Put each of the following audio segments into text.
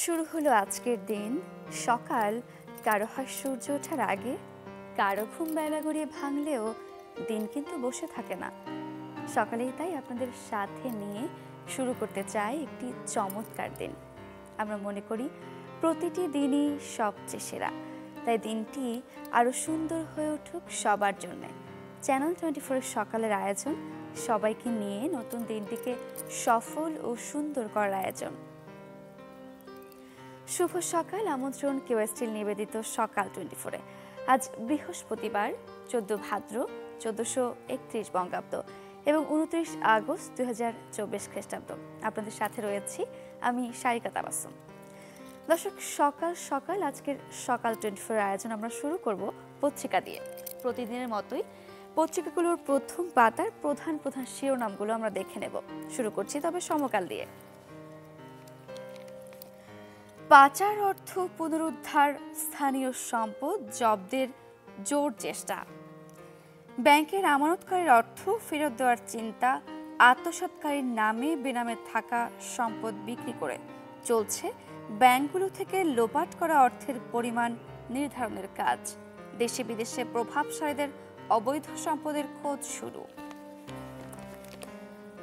শুরু হলো আজকের দিন। সকাল কারো হয় সূর্য ওঠার আগে, কারো ঘুম বেলা গড়িয়ে ভাঙলেও দিন কিন্তু বসে থাকে না। সকালেই তাই আপনাদের সাথে নিয়ে শুরু করতে চাই একটি চমৎকার দিন। আমরা মনে করি প্রতিটি দিনই সবচেয়ে সেরা, তাই দিনটি আরো সুন্দর হয়ে উঠুক সবার জন্য। চ্যানেল 24 সকালের আয়োজন সবাইকে নিয়ে নতুন দিনটিকে সফল ও সুন্দর করার আয়োজন। শুভ সকাল, আমন্ত্রণ কেওএসটির নিবেদিত সকাল 24-এ। আজ বৃহস্পতিবার 14 ভাদ্র 1431 বঙ্গাব্দ এবং 29 আগস্ট 2024 খ্রিস্টাব্দ। আপনাদের সাথে রয়েছি আমি সারিকা তাবাসসুম। দর্শক, সকাল সকাল আজকের সকাল 24 আয়োজন আমরা শুরু করব পত্রিকা দিয়ে। প্রতিদিনের মতোই পত্রিকাগুলোর প্রথম পাতার প্রধান প্রধান শিরোনামগুলো আমরা দেখে নেব। শুরু করছি তবে সমকাল দিয়ে। পাচার অর্থ পুনরুদ্ধার, স্থানীয় সম্পদ জব্দের জোর চেষ্টা। ব্যাংকের আমানতকারীর অর্থ ফেরত দেওয়ার চিন্তা, আত্মসাৎকারীর নামে বেনামে থাকা সম্পদ বিক্রি করে চলছে ব্যাংকগুলো থেকে লোপাট করা অর্থের পরিমাণ নির্ধারণের কাজ। দেশে বিদেশে প্রভাবশালীদের অবৈধ সম্পদের খোঁজ শুরু।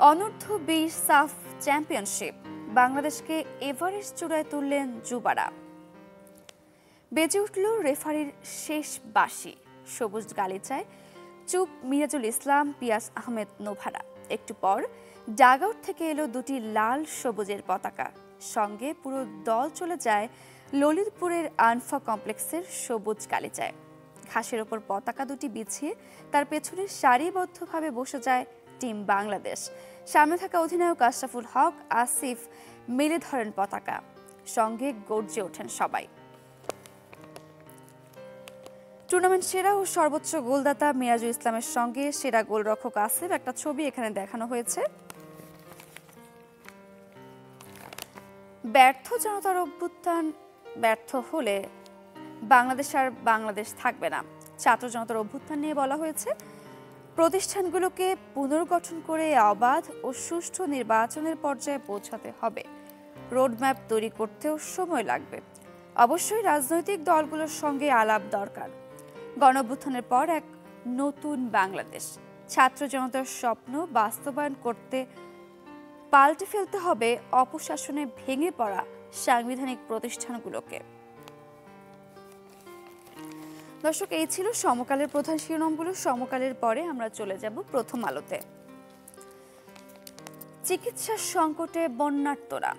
অনূর্ধ্ব 20 সাফ চ্যাম্পিয়নশিপ, বাংলাদেশকে এভারেস্ট চূড়ায় তুললেন যুবারা। বেজে উঠল রেফারির শেষ বাঁশি, সবুজ গালিচায় চুপ মিরাজুল ইসলাম, পিয়াস আহমেদ নোভারা। একটু পর ডাগআউট থেকে এলো দুটি লাল সবুজের পতাকা, সঙ্গে পুরো দল চলে যায় ললিতপুরের আনফা কমপ্লেক্সের সবুজ গালিচায়। ঘাসের ওপর পতাকা দুটি বিছিয়ে তার পেছনে সারিবদ্ধভাবে বসে যায় টিম বাংলাদেশ। সামনে থাকা অধিনায়ক আশরাফুল হক, আসিফ মেলে ধরেন পতাকা, সঙ্গে গর্জে ওঠেন সবাই। টুর্নামেন্ট সেরা ও সর্বোচ্চ গোলদাতা মিরাজুল ইসলামের সঙ্গে সেরা গোলরক্ষক আসিফ একটা ছবি এখানে দেখানো হয়েছে। ব্যর্থ জনতার অভ্যুত্থান ব্যর্থ হলে বাংলাদেশ থাকবে না। ছাত্র জনতার অভ্যুত্থান নিয়ে বলা হয়েছে, প্রতিষ্ঠানগুলোকে পুনর্গঠন করে অবাধ ও সুষ্ঠু নির্বাচনের পর্যায়ে পৌঁছাতে হবে। রোডম্যাপ তৈরি করতেও সময় লাগবে। অবশ্যই রাজনৈতিক দলগুলোর সঙ্গে আলাপ দরকার। গণঅভ্যুত্থানের পর এক নতুন বাংলাদেশ, ছাত্র জনতার স্বপ্ন বাস্তবায়ন করতে পাল্টে ফেলতে হবে অপশাসনে ভেঙে পড়া সাংবিধানিক প্রতিষ্ঠানগুলোকে। দর্শক, এই ছিল সমকালের প্রধান শিরোনামগুলো। সমকালের পরে আমরা চলে যাব প্রথম আলোতে। চিকিৎসা সংকটে বন্যার্তরা।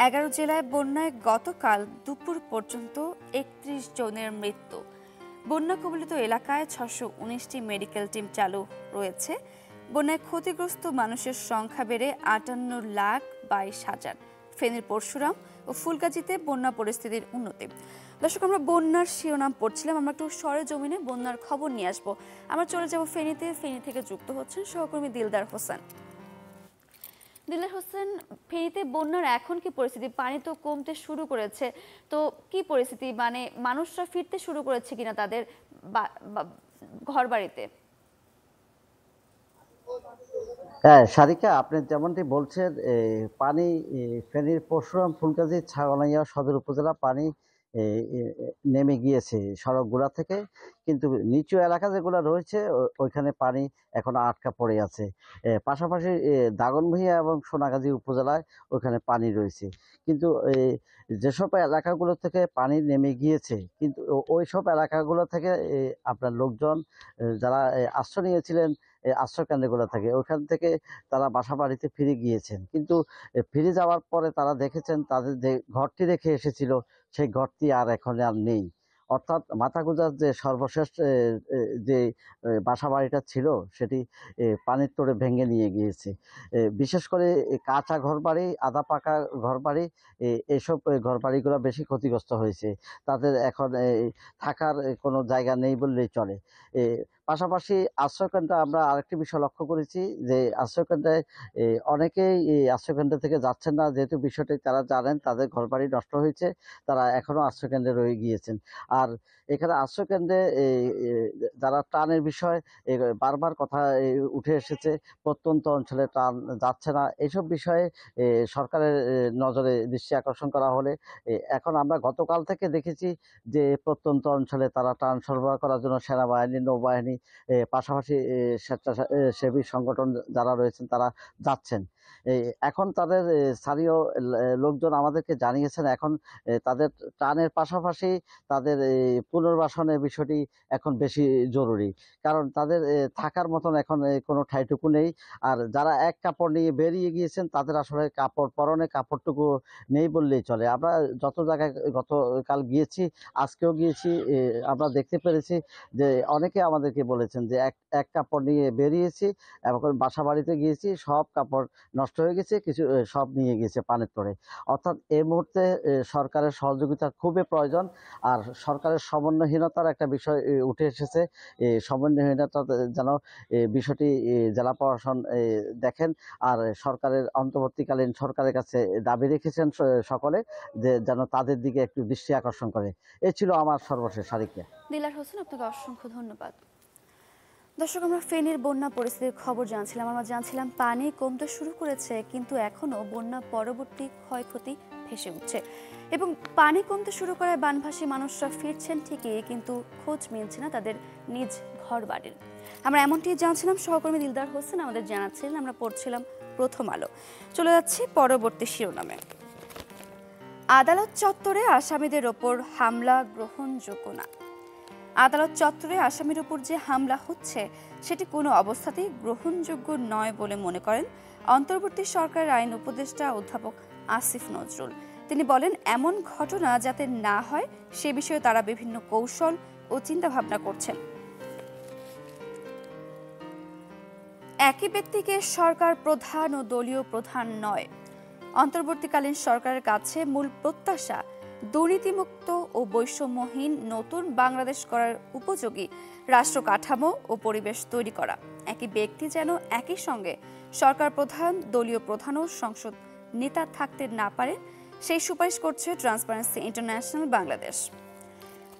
11 জেলায় বন্যায় গতকাল দুপুর পর্যন্ত 31 জনের মৃত্যু। বন্যা কবলিত এলাকায় 619টি মেডিকেল টিম চালু রয়েছে। বন্যায় ক্ষতিগ্রস্ত মানুষের সংখ্যা বেড়ে 58,22,000। ফেনীর পরশুরাম ও ফুলগাজীতে বন্যা পরিস্থিতির উন্নতি। দর্শক, আমরা বন্যার শিরোনাম পড়ছিলাম, আমরা একটু সরেজমিনে বন্যার খবর নিয়ে আসবো। আমরা চলে যাব ফেনীতে। ফেনী থেকে যুক্ত হচ্ছেন সহকর্মী দিলদার হোসেন। দিলদার হোসেন, ফেনীতে বন্যার এখন কি পরিস্থিতি? পানি তো কমতে শুরু করেছে, তো কি পরিস্থিতি, মানে মানুষরা ফিরতে শুরু করেছে কিনা তাদের ঘর বাড়িতে? হ্যাঁ সারিকা, আপনি যেমনটি বলছেন, পানি ফেনীর পরশুরাম, ফুলগাজী, ছাগনাইয়া সদর উপজেলা পানি নেমে গিয়েছে সড়কগুলা থেকে, কিন্তু নিচু এলাকা যেগুলো রয়েছে ওইখানে পানি এখনো আটকা পড়ে আছে। পাশাপাশি দাগনভূঞা এবং সোনাগাজী উপজেলায় ওইখানে পানি রয়েছে, কিন্তু যেসব এলাকাগুলো থেকে পানি নেমে গিয়েছে, কিন্তু ওই সব এলাকাগুলো থেকে আপনার লোকজন যারা আশ্রয় নিয়েছিলেন আশ্রয় কেন্দ্রগুলো থাকে, ওইখান থেকে তারা বাসা বাড়িতে ফিরে গিয়েছেন। কিন্তু ফিরে যাওয়ার পরে তারা দেখেছেন তাদের যে ঘরটি রেখে এসেছিল সেই ঘরটি আর এখন আর নেই। অর্থাৎ মাথাগুঁজার যে সর্বশেষ যে বাসা বাড়িটা ছিল সেটি পানির তোড়ে ভেঙে নিয়ে গিয়েছে। বিশেষ করে কাঁচা ঘরবাড়ি, আধা পাকা ঘরবাড়ি, এইসব ঘরবাড়িগুলো বেশি ক্ষতিগ্রস্ত হয়েছে। তাদের এখন থাকার কোনো জায়গা নেই বললেই চলে। পাশাপাশি আশ্রয়কেন্দ্রে আমরা আরেকটি বিষয় লক্ষ্য করেছি যে আশ্রয়কেন্দ্রে অনেকেই এই আশ্রয়কেন্দ্র থেকে যাচ্ছেন না, যেহেতু বিষয়টি তারা জানেন তাদের ঘরবাড়ি নষ্ট হয়েছে, তারা এখনো আশ্রয়কেন্দ্রে রয়ে গিয়েছেন। আর এখানে আশ্রয়কেন্দ্রে যারা ত্রাণের বিষয় বারবার কথা উঠে এসেছে, প্রত্যন্ত অঞ্চলে ত্রাণ যাচ্ছে না, এইসব বিষয়ে সরকারের নজরে দৃষ্টি আকর্ষণ করা হলে এখন আমরা গতকাল থেকে দেখেছি যে প্রত্যন্ত অঞ্চলে তারা ত্রাণ সরবরাহ করার জন্য সেনাবাহিনী, নৌবাহিনী, পাশাপাশি স্বেচ্ছাসেবী সংগঠন যারা রয়েছেন তারা যাচ্ছেন। এখন তাদের স্থানীয় লোকজন আমাদেরকে জানিয়েছেন এখন তাদের ত্রাণের পাশাপাশি তাদের পুনর্বাসনের বিষয়টি এখন বেশি জরুরি, কারণ তাদের থাকার মতন এখন কোনো ঠাইটুকু নেই। আর যারা এক কাপড় নিয়ে বেরিয়ে গিয়েছেন তাদের আসলে কাপড় পরনে কাপড়টুকু নেই বললেই চলে। আমরা যত জায়গায় গতকাল গিয়েছি, আজকেও গিয়েছি, আমরা দেখতে পেরেছি যে অনেকে আমাদেরকে বলেছেন যে এক কাপড় নিয়ে বেরিয়েছি, এখন বাসা বাড়িতে গিয়েছি, সব কাপড় নষ্ট হয়ে গেছে, কিছু সব নিয়ে গেছে পানের তরে। অর্থাৎ এই মুহূর্তে সরকারের সহযোগিতা খুবই প্রয়োজন। আর সরকারের সমন্বয়হীনতার একটা বিষয় উঠে এসেছে, সমন্বয়হীনতা যেন বিষয়টি জেলা প্রশাসন দেখেন। আর সরকারের অন্তর্বর্তীকালীন সরকারের কাছে দাবি রেখেছেন সকলে যে যেন তাদের দিকে একটু দৃষ্টি আকর্ষণ করে। এই ছিল আমার সর্বশেষ সারিকা। দিলার হোসেন, আপনাকে অসংখ্য ধন্যবাদ। দর্শক, আমরা ফেনীর বন্যা পরিস্থিতির খবর জানছিলাম। আমরা জানছিলাম পানি কমতে শুরু করেছে, কিন্তু এখনও বন্যা পরবর্তী ক্ষয়ক্ষতি ভেসে উঠছে এবং পানি কমতে শুরু করায় বানভাসী মানুষরা ফিরছেন ঠিকই, কিন্তু খোঁজ মিলছে না তাদের নিজ ঘর বাড়ির। আমরা এমনটি জানছিলাম, সহকর্মী দিলদার হোসেন আমাদের জানাচ্ছিলেন। আমরা পড়ছিলাম প্রথম আলো। চলে যাচ্ছি পরবর্তী শিরোনামে। আদালত চত্বরে আসামিদের ওপর হামলা গ্রহণযোগ্য না। আদালত চত্বরে আসামির ওপর যে হামলা হচ্ছে সেটি কোনো অবস্থাতেই গ্রহণযোগ্য নয় বলে মনে করেন অন্তর্বর্তী সরকারের আইন উপদেষ্টা অধ্যাপক আসিফ নজরুল। তিনি বলেন, এমন ঘটনা যাতে না হয় সে বিষয়ে তারা বিভিন্ন কৌশল ও চিন্তাভাবনা করছেন। একই ব্যক্তিকে সরকার প্রধান ও দলীয় প্রধান নয়। অন্তর্বর্তীকালীন সরকারের কাছে মূল প্রত্যাশা দুর্নীতিমুক্ত ও বৈষম্যহীন নতুন বাংলাদেশ করার উপযোগী রাষ্ট্র কাঠামো ও পরিবেশ তৈরি করা। একই ব্যক্তি যেন একই সঙ্গে সরকার প্রধান, দলীয় প্রধান ও সংসদ নেতা থাকতে না পারে, সেই সুপারিশ করছে ট্রান্সপারেন্সি ইন্টারন্যাশনাল বাংলাদেশ।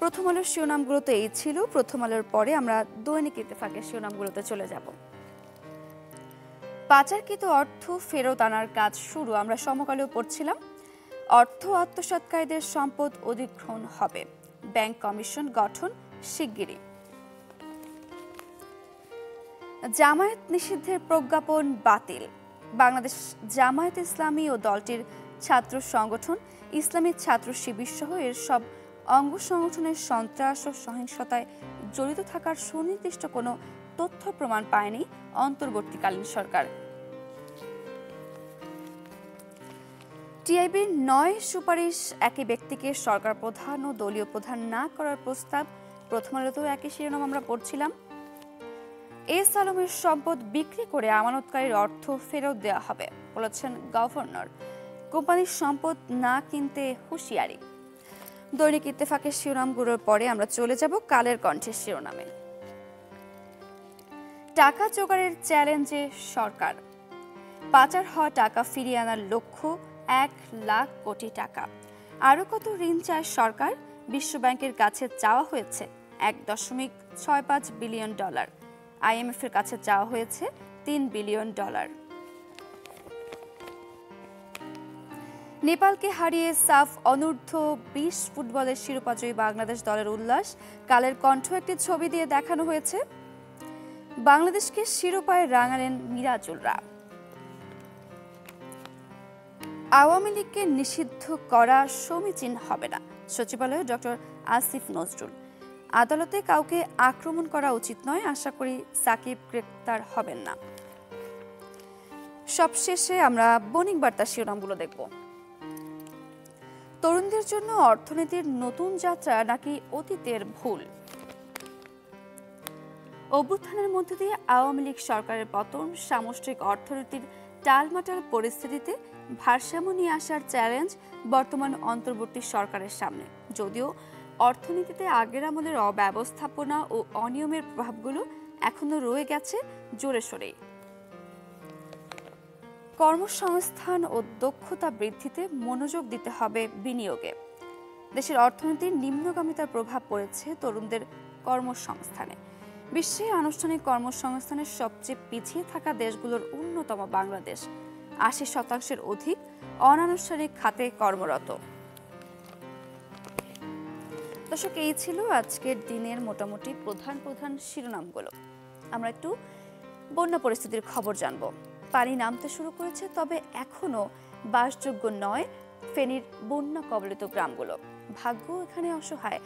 প্রথম আলোর শিরোনামগুলোতে এই ছিল। প্রথম আলোর পরে আমরা দৈনিক ইত্তেফাকের শিরোনামগুলোতে চলে যাব। পাচারকৃত অর্থ ফেরত আনার কাজ শুরু। আমরা সমকালেও পড়ছিলাম, অর্থ আত্মসাৎকারীদের সম্পদ অধিগ্রহণ হবে, ব্যাংক কমিশন গঠন শিগগিরই। জামায়াত নিষিদ্ধের প্রজ্ঞাপন বাতিল। বাংলাদেশ জামায়াত ইসলামী ও দলটির ছাত্র সংগঠন ইসলামী ছাত্র শিবির সহ এর সব অঙ্গ সংগঠনের সন্ত্রাস ও সহিংসতায় জড়িত থাকার সুনির্দিষ্ট কোনো তথ্য প্রমাণ পায়নি অন্তর্বর্তীকালীন সরকার। টিআইবির ৯ সুপারিশ একই ব্যক্তিকে সরকার প্রধান ও দলীয় প্রধান না করার প্রস্তাব। প্রথম আলোতেও একই শিরোনাম আমরা পড়ছিলাম। এস আলমের সম্পদ বিক্রি করে আমানতকারীর অর্থ ফেরত দেওয়া হবে বলেছেন গভর্নর। কোম্পানির সম্পদ না কিনতে হুঁশিয়ারি। দৈনিক ইত্তেফাকের শিরোনামগুলোর পরে আমরা চলে যাব কালের কণ্ঠের শিরোনামে। টাকা জোগাড়ের চ্যালেঞ্জে সরকার। পাচার হওয়া টাকা ফিরিয়ে আনার লক্ষ্য ১ লাখ কোটি টাকা। আরও কত ঋণ চায় সরকার? বিশ্বব্যাংকের কাছে চাওয়া হয়েছে $১.65 বিলিয়ন। আইএমএফ এর কাছে চাওয়া হয়েছে $3 বিলিয়ন। নেপালকে হারিয়ে সাফ অনূর্ধ্ব ২০ ফুটবলের শিরোপাজয়ী বাংলাদেশ দলের উল্লাস। কালের কণ্ঠ একটি ছবি দিয়ে দেখানো হয়েছে। বাংলাদেশকে শিরোপায় রাঙালেন মিরাজুলরা। আওয়ামী লীগকে নিষিদ্ধ করা সমীচীন হবে না, সচিবালয়ে ডক্টর আসিফ নজরুল। আদালতে কাউকে আক্রমণ করা উচিত নয়, আশা করি সাকিব গ্রেপ্তার হবেন না। সবশেষে আমরা বণিক বার্তার শিরোনামগুলো দেখব। তরুণদের জন্য অর্থনীতির নতুন যাত্রা নাকি অতীতের ভুল? অভ্যুত্থানের মধ্যে দিয়ে আওয়ামী লীগ সরকারের পতন, সামষ্টিক অর্থনীতির টালমাটাল পরিস্থিতিতে ভারসাম্য নিয়ে আসার চ্যালেঞ্জ বর্তমান অন্তর্বর্তী সরকারের সামনে। যদিও অর্থনীতিতে আগের আমলের অব্যবস্থাপনা ও অনিয়মের প্রভাবগুলো এখনো রয়ে গেছে জোরে সোরেই। কর্মসংস্থান ও দক্ষতা বৃদ্ধিতে মনোযোগ দিতে হবে বিনিয়োগে। দেশের অর্থনীতির নিম্নগামিতার প্রভাব পড়েছে তরুণদের কর্মসংস্থানে। বিশ্বে আনুষ্ঠানিক কর্মসংস্থানের সবচেয়ে পিছিয়ে থাকা দেশগুলোর অন্যতম বাংলাদেশ। ৮০% অধিক অনানুষ্ঠানিক খাতে কর্মরত। দর্শক, এই ছিল আজকের দিনের মোটামুটি প্রধান শিরোনামগুলো। আমরা একটু বন্যা পরিস্থিতির খবর জানব। পানি নামতে শুরু করেছে, তবে এখনো বাসযোগ্য নয় ফেনীর বন্যা কবলিত গ্রামগুলো। ভাগ্য এখানে অসহায়।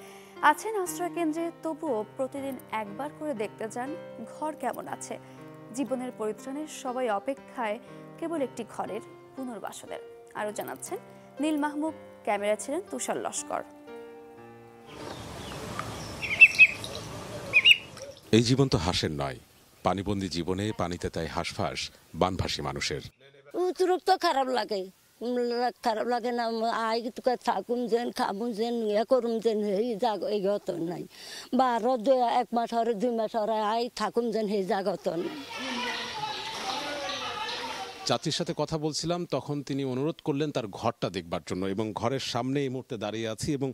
আছেন আশ্রয় কেন্দ্রে, তবুও প্রতিদিন একবার করে দেখতে যান ঘর কেমন আছে। জীবনের পরিত্রাণের সবাই অপেক্ষায় কেবল একটি ঘরের পুনর্বাসনের। আরো জানাচ্ছেন নীল মাহমুদ, ক্যামেরা ছিলেন তুষার লস্কর। এই জীবন তো হাসের নয়। পানিবন্দী জীবনে পানিতে তাই হাঁসফাঁস বানভাসী মানুষের। অতিরিক্ত খারাপ লাগে না। আই তোকে থাকুম যেন, খাবুম যেন, করুম যেন, সেই জাগ এই গত নাই। বা আরো 1 মাস হরে 2 মাস হরে আই থাকুম যেন, সেই জাগত নাই। চাচির সাথে কথা বলছিলাম, তখন তিনি অনুরোধ করলেন তার ঘরটা দেখবার জন্য, এবং ঘরের সামনে এই মুহূর্তে দাঁড়িয়ে আছি এবং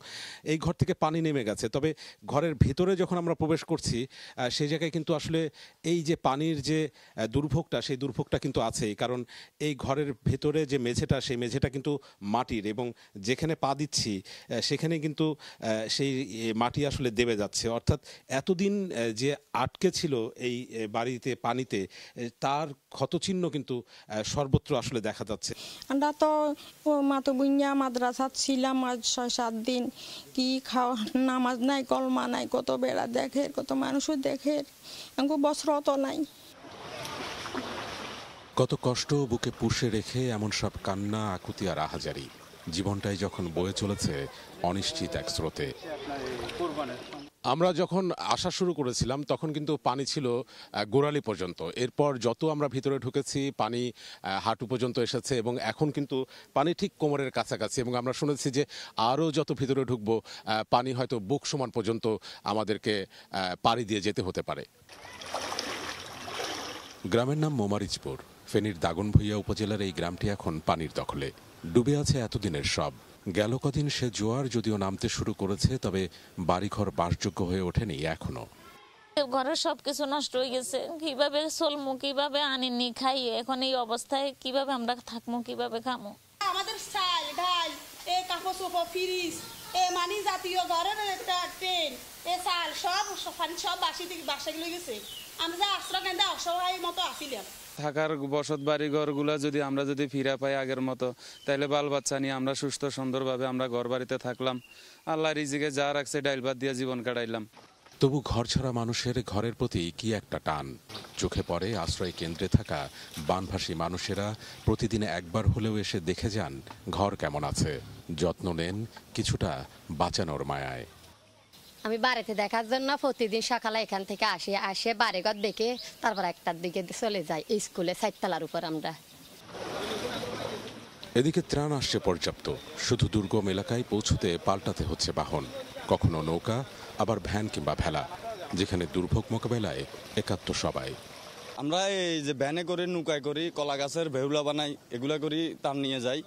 এই ঘর থেকে পানি নেমে গেছে। তবে ঘরের ভিতরে যখন আমরা প্রবেশ করছি, সেই জায়গায় কিন্তু আসলে এই যে পানির যে দুর্ভোগটা, সেই দুর্ভোগটা কিন্তু আছেই। কারণ এই ঘরের ভেতরে যে মেঝেটা, সেই মেঝেটা কিন্তু মাটির, এবং যেখানে পা দিচ্ছি সেখানে কিন্তু সেই মাটি আসলে দেবে যাচ্ছে। অর্থাৎ এতদিন যে আটকে ছিল এই বাড়িতে পানিতে, তার ক্ষতচিহ্ন কিন্তু সর্বত্র আসলে দেখা যাচ্ছে। আমরা তো মাতো বুইয়া মাদ্রাসা ছিলাম আজ 6-7 দিন। কি খাওয়া, নামাজ নাই, কলমা নাই, কত বেড়া দেখে, কত মানুষও দেখে, আমাকে বস্ত্র তো নাই। কত কষ্ট বুকে পুষে রেখে এমন সব কান্না, আকুতি আর আহাজারি। জীবনটাই যখন বয়ে চলেছে অনিশ্চিত এক স্রোতে। আমরা যখন আসা শুরু করেছিলাম তখন কিন্তু পানি ছিল গোড়ালি পর্যন্ত। এরপর যত আমরা ভিতরে ঢুকেছি, পানি হাঁটু পর্যন্ত এসেছে, এবং এখন কিন্তু পানি ঠিক কোমরের কাছাকাছি। এবং আমরা শুনেছি যে আরও যত ভিতরে ঢুকবো, পানি হয়তো বুক সমান পর্যন্ত আমাদেরকে পাড়ি দিয়ে যেতে হতে পারে। গ্রামের নাম মোমারিচপুর। ফেনীর দাগনভূঞা উপজেলার এই গ্রামটি এখন পানির দখলে। ডুবে আছে এতদিনের সব। গেল কদিন সে জোয়ার যদিও নামতে শুরু করেছে, তবে বাড়িঘর বাসযোগ্য হয়ে ওঠেনি এখনো। ঘরের সবকিছু নষ্ট হয়ে গেছে। কিভাবে চলমু, কিভাবে আনিনি খাই, এখন এই অবস্থায় কিভাবে আমরা থাকবো, কিভাবে খামো। আমাদের চাল ডাল, কাপড় চোপড়, ফ্রিজ, মানি জাতীয় ঘরের একটা ট্রেন, চাল সব বাসায় লয়ে গেছে। আমরা আশ্রয় কেন্দ্রে অসহায় মতো আসিলাম। থাকার বসত বাড়ি ঘরগুলা যদি আমরা ফিরা পাই আগের মতো, তাহলে বাল বাচ্চা নিয়ে আমরা সুস্থ সুন্দরভাবে আমরা ঘর বাড়িতে থাকলাম। আল্লাহ রিজিকে যা রাখছে ডাইল ভাত দিয়ে জীবন কাটাইলাম। তবু ঘর ছাড়া মানুষের ঘরের প্রতি কি একটা টান। চোখে পড়ে আশ্রয় কেন্দ্রে থাকা বানভাসী মানুষেরা প্রতিদিন একবার হলেও এসে দেখে যান ঘর কেমন আছে, যত্ন নেন কিছুটা বাঁচানোর মায়ায়। আমি বাড়িতে দেখার জন্য প্রতিদিন সকালে এখান থেকে আসে বাড়িঘর দেখে তারপর 1টার দিকে চলে যাই স্কুলে 4 তলার উপর আমরা। এদিকে ত্রাণ আসছে পর্যাপ্ত, শুধু দুর্গম এলাকায় পৌঁছতে পাল্টাতে হচ্ছে বাহন। কখনো নৌকা, আবার ভ্যান কিংবা ভেলা, যেখানে দুর্ভোগ মোকাবেলায় একাত্ম সবাই। আমরা এই যে ভ্যানে করি, নৌকায় করি, কলা গাছের ভেউলা বানাই, এগুলা করি, তার নিয়ে যাই।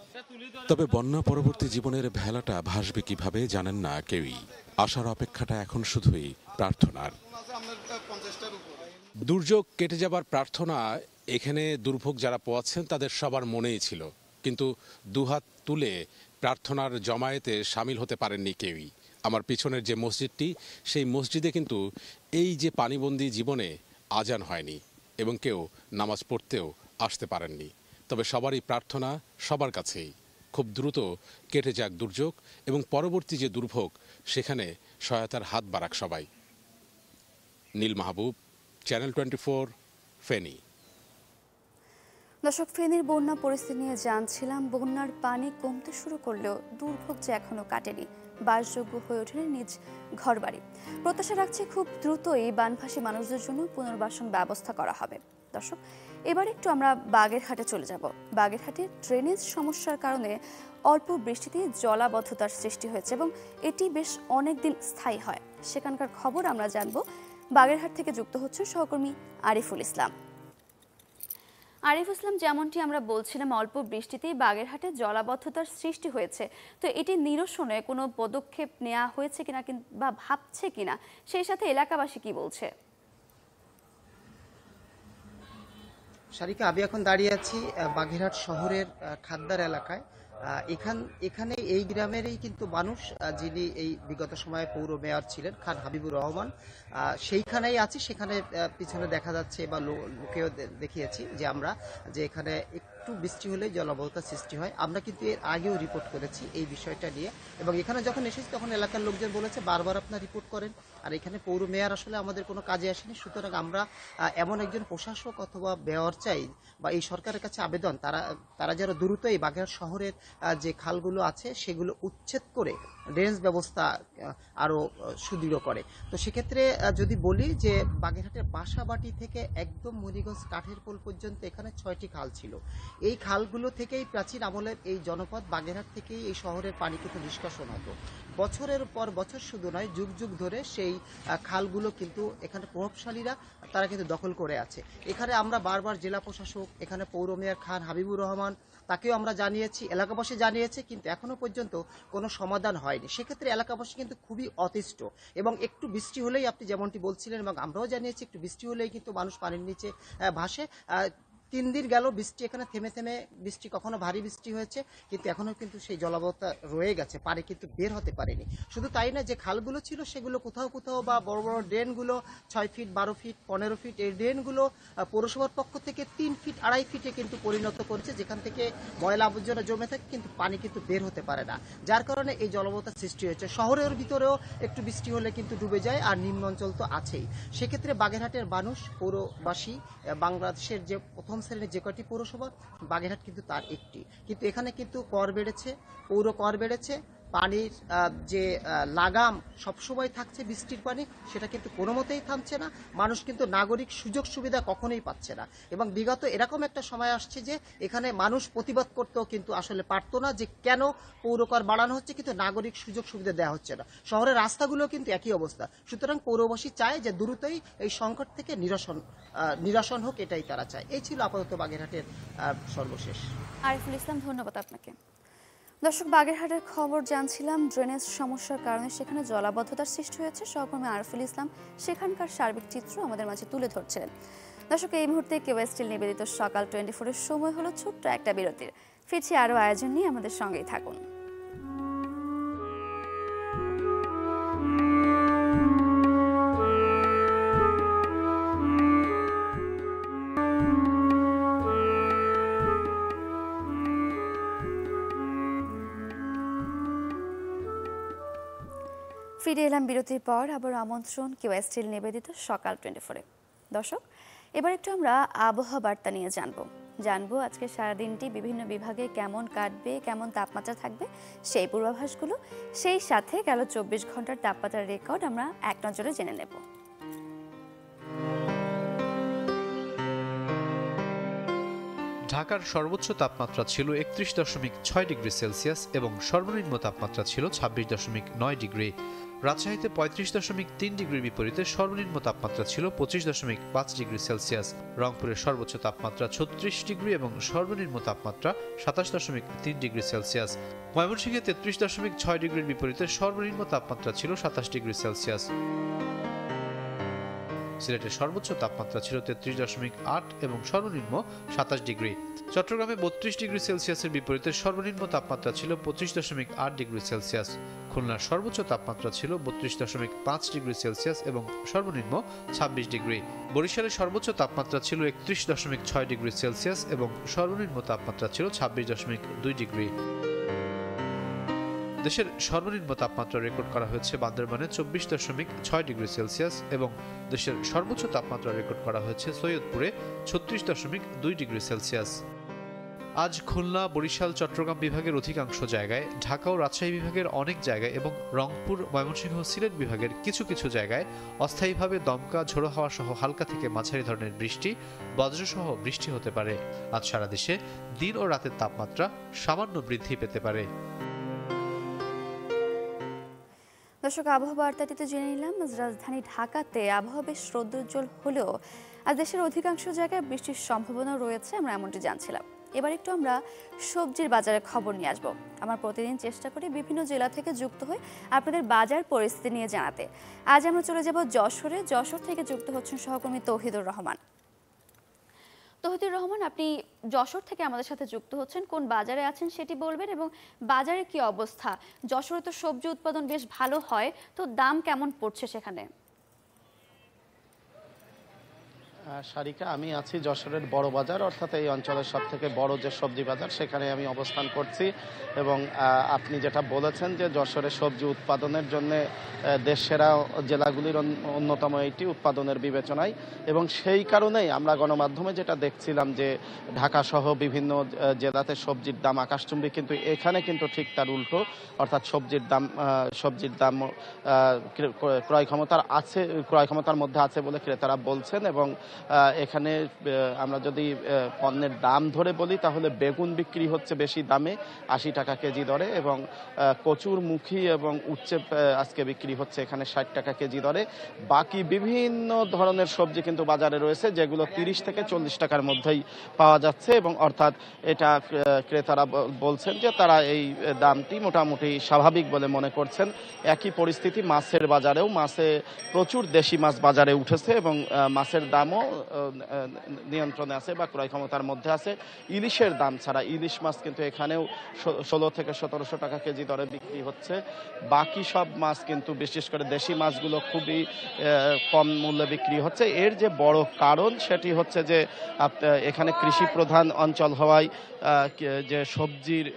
তবে বন্যা পরবর্তী জীবনের ভেলাটা ভাসবে কিভাবে জানেন না কেউই। আশার অপেক্ষাটা এখন শুধুই প্রার্থনার। দুর্যোগ কেটে যাবার প্রার্থনা এখানে দুর্ভোগ যারা পোয়াচ্ছেন তাদের সবার মনেই ছিল, কিন্তু দুহাত তুলে প্রার্থনার জমায়েতে সামিল হতে পারেননি কেউই। আমার পিছনের যে মসজিদটি, সেই মসজিদে কিন্তু এই যে পানিবন্দী জীবনে আজান হয়নি এবং কেউ নামাজ পড়তেও আসতে পারেননি। তবে সবারই প্রার্থনা সবার কাছেই খুব দ্রুত কেটে যাক দুর্যোগ, এবং পরবর্তী যে দুর্ভোগ সেখানে সহায়তার হাত বাড়াক সবাই। নীল মাহবুব, চ্যানেল 24, ফেনী। দর্শক, ফেনীর বন্যা পরিস্থিতি নিয়ে জানছিলাম। বন্যার পানি কমতে শুরু করলেও দুর্ভোগ যে এখনো কাটেনি। বাসযোগ্য হয়ে ওঠেনি নিজ ঘরবাড়ি। প্রত্যাশা রাখছে খুব দ্রুতই বানভাসী মানুষদের জন্য পুনর্বাসন ব্যবস্থা করা হবে। দর্শক, এবার একটু আমরা বাগেরহাটে চলে যাব। বাগেরহাটে ড্রেনেজ সমস্যার কারণে অল্প বৃষ্টিতে জলাবদ্ধতার সৃষ্টি হয়েছে এবং এটি বেশ অনেকদিন স্থায়ী হয়। সেখানকার খবর আমরা জানব বাগেরহাট থেকে যুক্ত হচ্ছে সহকর্মী আরিফুল ইসলাম। আরিফুল ইসলাম, যেমনটি আমরা বলছিলাম, অল্প বৃষ্টিতেই বাগেরহাটে জলাবদ্ধতার সৃষ্টি হয়েছে। তো এটি নিরসনে কোনো পদক্ষেপ নেওয়া হয়েছে কিনা বা ভাবছে কিনা, সেই সাথে এলাকাবাসী কি বলছে? সারিকা, আমি এখন দাঁড়িয়ে আছি বাগেরহাট শহরের খাদ্দার এলাকায়। এখানে এই গ্রামেরই কিন্তু মানুষ, যিনি এই বিগত সময়ে পৌর মেয়র ছিলেন খান হাবিবুর রহমান, সেইখানেই আছি। সেখানে পিছনে দেখা যাচ্ছে বা লোকেও দেখিয়েছি যে আমরা যে এখানে একটু বৃষ্টি হলে জলাবদ্ধতার সৃষ্টি হয়। আমরা কিন্তু এর আগেও রিপোর্ট করেছি এই বিষয়টা নিয়ে, এবং এখানে যখন এসেছি তখন এলাকার লোকজন বলেছে বারবার আপনারা রিপোর্ট করেন, আর এখানে পৌর মেয়র আসলে আমাদের কোনো কাজে আসেনি। সুতরাং আমরা এমন একজন প্রশাসক অথবা মেয়র চাই, বা এই সরকারের কাছে আবেদন, তারা যারা দ্রুত এই বাগেরহাট শহরের যে খালগুলো আছে সেগুলো উচ্ছেদ করে ড্রেনেজ ব্যবস্থা আরো সুদৃঢ় করে। তো সেক্ষেত্রে যদি বলি যে বাগেরহাটের বাসাবাটি থেকে একদম মুনিগঞ্জ কাঠের পোল পর্যন্ত এখানে 6টি খাল ছিল। এই খালগুলো থেকেই প্রাচীন আমলের এই জনপদ বাগেরহাট থেকেই এই শহরের পানি কিন্তু নিষ্কাশন হতো। বছরের পর বছর শুধু নয়, যুগ যুগ ধরে সেই খালগুলো কিন্তু এখানে প্রভাবশালীরা তারা কিন্তু দখল করে আছে। এখানে আমরা বারবার জেলা প্রশাসক, এখানে পৌর মেয়র খান হাবিবুর রহমান, তাকেও আমরা জানিয়েছি, এলাকাবাসী জানিয়েছে, কিন্তু এখনো পর্যন্ত কোনো সমাধান হয়নি। সেক্ষেত্রে এলাকাবাসী কিন্তু খুবই অতিষ্ঠ, এবং একটু বৃষ্টি হলেই, আপনি যেমনটি বলছিলেন এবং আমরাও জানিয়েছি, একটু বৃষ্টি হলেই কিন্তু মানুষ পানির নিচে ভাসে। 3 দিন গেল বৃষ্টি, এখানে থেমে থেমে বৃষ্টি, কখনো ভারী বৃষ্টি হয়েছে, কিন্তু এখনো কিন্তু সেই জলাবদ্ধতা রয়ে গেছে, পানি কিন্তু বের হতে পারেনি। শুধু তাই না, যে খালগুলো ছিল সেগুলো কোথাও কোথাও, বা বড় বড় ড্রেনগুলো 6 ফিট, 12 ফিট, 15 ফিট, এই ড্রেনগুলো পৌরসভার পক্ষ থেকে 3 ফিট, 2.5 ফিটে কিন্তু পরিণত করেছে, যেখান থেকে ময়লা আবর্জনা জমে থাকে, কিন্তু পানি কিন্তু বের হতে পারে না, যার কারণে এই জলাবদ্ধতার সৃষ্টি হয়েছে। শহরের ভিতরেও একটু বৃষ্টি হলে কিন্তু ডুবে যায়, আর নিম্ন অঞ্চল তো আছেই। সেক্ষেত্রে বাগেরহাটের মানুষ, পৌরবাসী, বাংলাদেশের যে প্রথম শ্রেণীর যে কয়টি পৌরসভা, বাগেরহাট কিন্তু তার একটি, কিন্তু এখানে কিন্তু কর বেড়েছে, পৌর কর বেড়েছে, পানির যে লাগাম সবসময় থাকছে বৃষ্টির পানি, সেটা কিন্তু কোনো মতেই থামছে না। মানুষ কিন্তু নাগরিক সুযোগ সুবিধা কখনোই পাচ্ছে না, এবং বিগত এরকম একটা সময় আসছে যে এখানে মানুষ প্রতিবাদ করতেও কিন্তু আসলে পারতো না যে কেন পৌরকর বাড়ানো হচ্ছে, কিন্তু নাগরিক সুযোগ সুবিধা দেওয়া হচ্ছে না। শহরের রাস্তাগুলো কিন্তু একই অবস্থা। সুতরাং পৌরবাসী চায় যে দ্রুতই এই সংকট থেকে নিরসন হোক, এটাই তারা চায়। এই ছিল আপাতত বাগেরহাটের সর্বশেষ। আরিফুল ইসলাম, ধন্যবাদ আপনাকে। দর্শক, বাগেরহাটের খবর জানছিলাম, ড্রেনেজ সমস্যার কারণে সেখানে জলাবদ্ধতার সৃষ্টি হয়েছে। সহকর্মী আরিফুল ইসলাম সেখানকার সার্বিক চিত্র আমাদের মাঝে তুলে ধরছিলেন। দর্শক, এই মুহূর্তে কেওয়াই স্টিল নিবেদিত সকাল 24-এর সময় হলো ছোট্ট একটা বিরতির। ফিরছি আরও আয়োজন নিয়ে, আমাদের সঙ্গেই থাকুন। ফিরে এলাম বিরতির পর, আবার আমন্ত্রণ কেওয়াই স্টিল নিবেদিত সকাল 24-এ। দর্শক, এবার একটু আমরা আবহাওয়া বার্তা নিয়ে জানবো আজকে সারাদিনটি বিভিন্ন বিভাগে কেমন কাটবে, কেমন তাপমাত্রা থাকবে সেই পূর্বাভাসগুলো, সেই সাথে গেল 24 ঘন্টার তাপমাত্রার রেকর্ড আমরা এক নজরে জেনে নেব। ঢাকার সর্বোচ্চ তাপমাত্রা ছিল 31.6 ডিগ্রি সেলসিয়াস এবং সর্বনিম্ন তাপমাত্রা ছিল 26.9 ডিগ্রি। রাজশাহীতে 35.3 ডিগ্রির বিপরীতে সর্বনিম্ন তাপমাত্রা ছিল 25.5 ডিগ্রি সেলসিয়াস। রংপুরের সর্বোচ্চ তাপমাত্রা 36 ডিগ্রি এবং সর্বনিম্ন তাপমাত্রা 27.3 ডিগ্রি সেলসিয়াস। ময়মনসিংহে 33.6 ডিগ্রির বিপরীতে সর্বনিম্ন তাপমাত্রা ছিল 27 ডিগ্রি সেলসিয়াস। সিলেটের সর্বোচ্চ তাপমাত্রা ছিল 33.8 এবং সর্বনিম্ন 27 ডিগ্রি। চট্টগ্রামে 32 ডিগ্রি সেলসিয়াসের বিপরীতে সর্বনিম্ন তাপমাত্রা ছিল 25.8 ডিগ্রি সেলসিয়াস। খুলনার সর্বোচ্চ তাপমাত্রা ছিল 32.5 ডিগ্রি সেলসিয়াস এবং সর্বনিম্ন 26 ডিগ্রি। বরিশালের সর্বোচ্চ তাপমাত্রা ছিল 31.6 ডিগ্রি সেলসিয়াস এবং সর্বনিম্ন তাপমাত্রা ছিল 26.2 ডিগ্রি। দেশের সর্বনিম্ন তাপমাত্রা রেকর্ড করা হয়েছে বান্দরবানে 24.6 ডিগ্রি সেলসিয়াস এবং দেশের সর্বোচ্চ তাপমাত্রা রেকর্ড করা হয়েছে সৈয়দপুরে 36.2 ডিগ্রি সেলসিয়াস। আজ খুলনা, বরিশাল, চট্টগ্রাম বিভাগের অধিকাংশ জায়গায়, ঢাকা ও রাজশাহী বিভাগের অনেক জায়গায় এবং রংপুর, ময়মনসিংহ, সিলেট বিভাগের কিছু কিছু জায়গায় অস্থায়ীভাবে দমকা, ঝোড়ো হাওয়া সহ হালকা থেকে মাঝারি ধরনের বৃষ্টি, বজ্রসহ বৃষ্টি হতে পারে। আজ সারা দেশে দিন ও রাতের তাপমাত্রা সামান্য বৃদ্ধি পেতে পারে। দর্শক, আবহাওয়া বার্তাটিতে জেনে নিলাম রাজধানী ঢাকাতে আবহাওয়া বেশ রৌদ্রোজ্জ্বল হলেও আজ দেশের অধিকাংশ জায়গায় বৃষ্টির সম্ভাবনা রয়েছে, আমরা এমনটি জানছিলাম। এবার একটু আমরা সবজির বাজারের খবর নিয়ে আসবো। আমরা প্রতিদিন চেষ্টা করি বিভিন্ন জেলা থেকে যুক্ত হয়ে আপনাদের বাজার পরিস্থিতি নিয়ে জানাতে। আজ আমরা চলে যাব যশোরে। যশোর থেকে যুক্ত হচ্ছেন সহকর্মী তৌহিদুর রহমান। তৌহিদুর রহমান, আপনি যশোর থেকে আমাদের সাথে যুক্ত হচ্ছেন, কোন বাজারে আছেন সেটি বলবেন এবং বাজারে কি অবস্থা? যশোরে তো সবজি উৎপাদন বেশ ভালো হয়, তো দাম কেমন পড়ছে সেখানে? সারিকা, আমি আছি যশোরের বড় বাজার, অর্থাৎ এই অঞ্চলের সব থেকে বড় যে সবজি বাজার, সেখানে আমি অবস্থান করছি। এবং আপনি যেটা বলেছেন যে যশোরে সবজি উৎপাদনের জন্য দেশ সেরা জেলাগুলির অন্যতম এইটি উৎপাদনের বিবেচনায়, এবং সেই কারণেই আমরা গণমাধ্যমে যেটা দেখছিলাম যে ঢাকা সহ বিভিন্ন জেলাতে সবজির দাম আকাশচুম্বী, কিন্তু এখানে কিন্তু ঠিক তার উল্টো, অর্থাৎ সবজির দাম ক্রয় ক্ষমতার মধ্যে আছে বলে ক্রেতারা বলছেন। এবং এখানে আমরা যদি পণ্যের দাম ধরে বলি তাহলে বেগুন বিক্রি হচ্ছে বেশি দামে 80 টাকা কেজি দরে, এবং কচুরমুখী এবং উচ্ছে আজকে বিক্রি হচ্ছে এখানে 60 টাকা কেজি দরে। বাকি বিভিন্ন ধরনের সবজি কিন্তু বাজারে রয়েছে যেগুলো 30 থেকে 40 টাকার মধ্যেই পাওয়া যাচ্ছে, এবং অর্থাৎ এটা ক্রেতারা বলছেন যে তারা এই দামটি মোটামুটি স্বাভাবিক বলে মনে করছেন। একই পরিস্থিতি মাছের বাজারেও, মাছে প্রচুর দেশি মাছ বাজারে উঠেছে এবং মাছের দামও নিয়ন্ত্রণে আছে বা ক্রয় ক্ষমতার মধ্যে আছে। ইলিশের দাম ছাড়া ইলিশ মাছ কিন্তু এখানেও 16 থেকে 1700 টাকা কেজি দরে বিক্রি হচ্ছে। বাকি সব মাছ কিন্তু, বিশেষ করে দেশি মাছগুলো, খুবই কম মূল্যে বিক্রি হচ্ছে। এর যে বড় কারণ সেটি হচ্ছে যে এখানে কৃষি প্রধান অঞ্চল হওয়ায় যে সবজির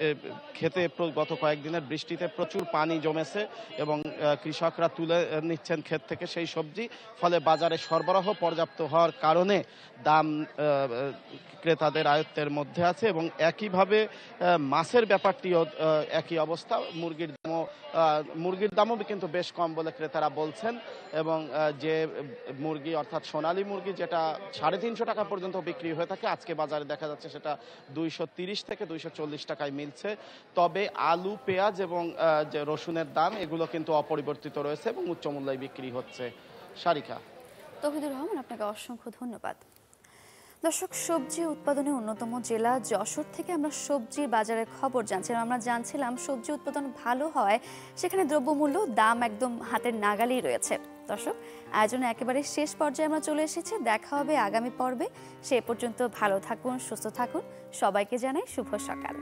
ক্ষেতে গত কয়েকদিনের বৃষ্টিতে প্রচুর পানি জমেছে এবং কৃষকরা তুলে নিচ্ছেন ক্ষেত থেকে সেই সবজি, ফলে বাজারে সরবরাহ পর্যাপ্ত হওয়ার কারণে দাম ক্রেতাদের আয়ত্তের মধ্যে আছে। এবং একইভাবে মাছের ব্যাপারটিও একই অবস্থা। মুরগির দামও কিন্তু বেশ কম বলে ক্রেতারা বলছেন, এবং যে মুরগি অর্থাৎ সোনালী মুরগি যেটা 350 টাকা পর্যন্ত বিক্রি হয়ে থাকে, আজকে বাজারে দেখা যাচ্ছে সেটা 230 থেকে 240 টাকায় মিলছে। তবে আলু, পেঁয়াজ এবং যে রসুনের দাম, এগুলো কিন্তু অপরিবর্তিত রয়েছে এবং উচ্চ মূল্যে বিক্রি হচ্ছে। সারিকা। তৌহিদুর রহমান, আপনাকে অসংখ্য ধন্যবাদ। দর্শক, সবজি উৎপাদনে অন্যতম জেলা যশোর থেকে আমরা সবজির বাজারের খবর জানছিলাম। আমরা জানছিলাম সবজি উৎপাদন ভালো হয়, সেখানে দ্রব্যমূল্য দাম একদম হাতের নাগালেই রয়েছে। দর্শক, আয়োজনে একেবারে শেষ পর্যায়ে আমরা চলে এসেছি। দেখা হবে আগামী পর্বে। সে পর্যন্ত ভালো থাকুন, সুস্থ থাকুন। সবাইকে জানাই শুভ সকাল।